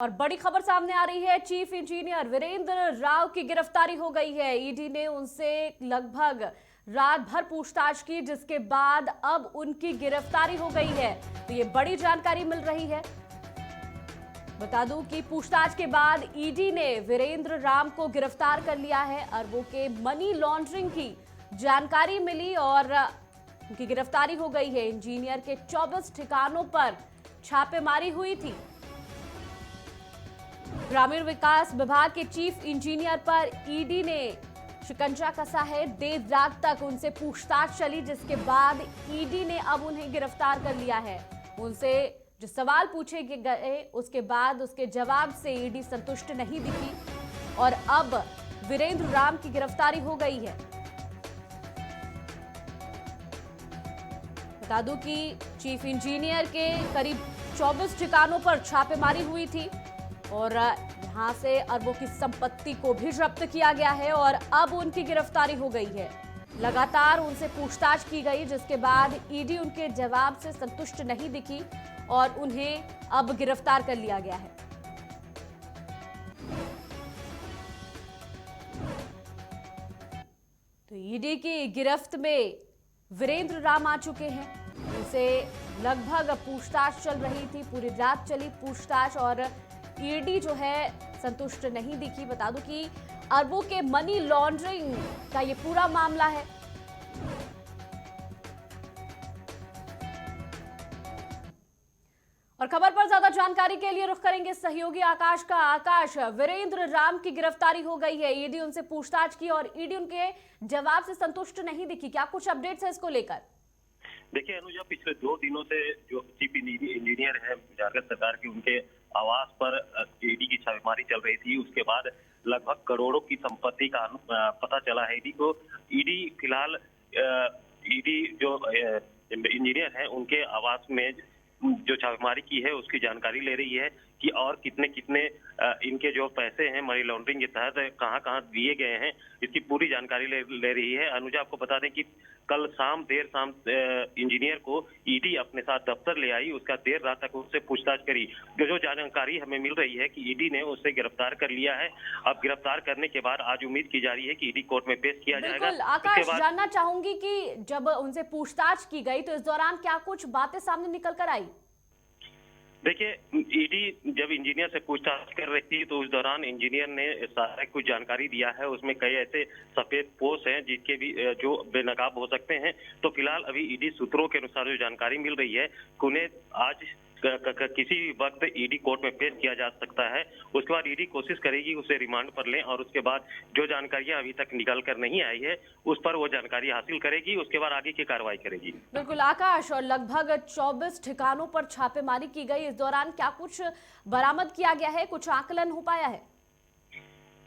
और बड़ी खबर सामने आ रही है। चीफ इंजीनियर वीरेंद्र राव की गिरफ्तारी हो गई है। ईडी ने उनसे लगभग रात भर पूछताछ की, जिसके बाद अब उनकी गिरफ्तारी हो गई है। तो ये बड़ी जानकारी मिल रही है। बता दूं कि पूछताछ के बाद ईडी ने वीरेंद्र राव को गिरफ्तार कर लिया है। अरबों के मनी लॉन्ड्रिंग की जानकारी मिली और उनकी गिरफ्तारी हो गई है। इंजीनियर के 24 ठिकानों पर छापेमारी हुई थी। ग्रामीण विकास विभाग के चीफ इंजीनियर पर ईडी ने शिकंजा कसा है। देर रात तक उनसे पूछताछ चली, जिसके बाद ईडी ने अब उन्हें गिरफ्तार कर लिया है। उनसे जो सवाल पूछे गए उसके बाद उसके जवाब से ईडी संतुष्ट नहीं दिखी और अब वीरेंद्र राव की गिरफ्तारी हो गई है। बता दूं कि चीफ इंजीनियर के करीब 24 ठिकानों पर छापेमारी हुई थी और यहां से अरबों की संपत्ति को भी जब्त किया गया है और अब उनकी गिरफ्तारी हो गई है। लगातार उनसे पूछताछ की गई, जिसके बाद ईडी उनके जवाब से संतुष्ट नहीं दिखी और उन्हें अब गिरफ्तार कर लिया गया है। तो ईडी की गिरफ्त में वीरेंद्र राव आ चुके हैं। उनसे लगभग पूछताछ चल रही थी, पूरी रात चली पूछताछ और ईडी जो है संतुष्ट नहीं दिखी। बता दूं कि अरबों के मनी लॉन्ड्रिंग का ये पूरा मामला है। और खबर पर ज्यादा जानकारी के लिए रुख करेंगे सहयोगी आकाश का। आकाश, वीरेंद्र राव की गिरफ्तारी हो गई है। ईडी उनसे पूछताछ की और ईडी उनके जवाब से संतुष्ट नहीं दिखी। क्या कुछ अपडेट्स है इसको लेकर? देखिए अनुजा, पिछले 2 दिनों से जो चीफ इंजीनियर है झारखंड सरकार के, उनके आवास पर ईडी की छापेमारी चल रही थी। उसके बाद लगभग करोड़ों की संपत्ति का पता चला है ईडी को। ईडी फिलहाल ईडी जो इंजीनियर है उनके आवास में जो छापेमारी की है उसकी जानकारी ले रही है कि और कितने कितने इनके जो पैसे हैं मनी लॉन्ड्रिंग के तहत कहां कहां दिए गए हैं, इसकी पूरी जानकारी ले रही है। अनुजा, आपको बता दें कि कल देर शाम इंजीनियर को ईडी अपने साथ दफ्तर ले आई। उसका देर रात तक उससे पूछताछ करी। जो जानकारी हमें मिल रही है कि ईडी ने उससे गिरफ्तार कर लिया है। अब गिरफ्तार करने के बाद आज उम्मीद की जा रही है कि ईडी कोर्ट में पेश किया जाएगा। आकाश, जानना चाहूंगी कि जब उनसे पूछताछ की गई तो इस दौरान क्या कुछ बातें सामने निकल कर आई? देखिए, ईडी जब इंजीनियर से पूछताछ कर रही थी तो उस दौरान इंजीनियर ने सारा कुछ जानकारी दिया है। उसमें कई ऐसे सफेद पोष हैं जिसके भी जो बेनकाब हो सकते हैं। तो फिलहाल अभी ईडी सूत्रों के अनुसार जो जानकारी मिल रही है, उन्हें आज किसी भी वक्त ईडी कोर्ट में पेश किया जा सकता है। उसके बाद ईडी कोशिश करेगी उसे रिमांड पर लें और उसके बाद जो जानकारियां अभी तक निकल कर नहीं आई है उस पर वो जानकारी हासिल करेगी। उसके बाद आगे की कार्रवाई करेगी। बिल्कुल आकाश, और लगभग 24 ठिकानों पर छापेमारी की गई। इस दौरान क्या कुछ बरामद किया गया है, कुछ आकलन हो पाया है?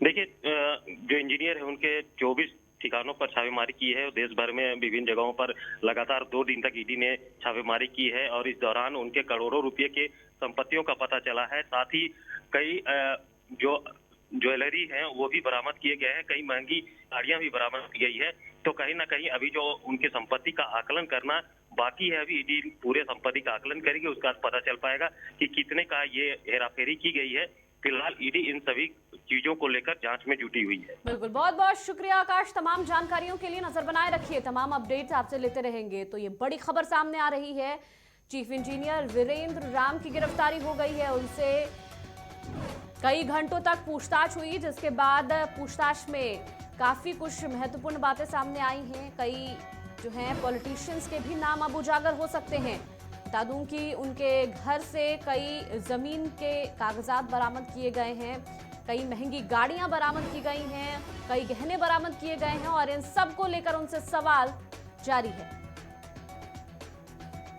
देखिए, जो इंजीनियर है उनके 24 ठिकानों पर छापेमारी की है। देश भर में विभिन्न जगहों पर लगातार 2 दिन तक ईडी ने छापेमारी की है और इस दौरान उनके करोड़ों रुपए के संपत्तियों का पता चला है। साथ ही कई जो ज्वेलरी है वो भी बरामद किए गए हैं। कई महंगी गाड़ियां भी बरामद की गई है। तो कहीं ना कहीं अभी जो उनकी संपत्ति का आकलन करना बाकी है। अभी ईडी पूरे संपत्ति का आकलन करेगी, उसके बाद पता चल पाएगा कि कितने का ये हेराफेरी की गई है। फिलहाल ईडी इन सभी चीजों को लेकर जांच में जुटी हुई है। बिल्कुल, बहुत बहुत शुक्रिया आकाश। तमाम जानकारियों के लिए नजर बनाए रखिए, तमाम अपडेट्स आपसे लेते रहेंगे। तो ये बड़ी खबर सामने आ रही है। चीफ इंजीनियर वीरेंद्र राव की गिरफ्तारी हो गई है। उनसे कई घंटों तक पूछताछ हुई, जिसके बाद पूछताछ में काफी कुछ महत्वपूर्ण बातें सामने आई हैं। कई जो हैं पॉलिटिशियंस के भी नाम अब उजागर हो सकते हैं। बता दूं कि उनके घर से कई जमीन के कागजात बरामद किए गए हैं, कई महंगी गाड़ियां बरामद की गई हैं, कई गहने बरामद किए गए हैं और इन सब को लेकर उनसे सवाल जारी है।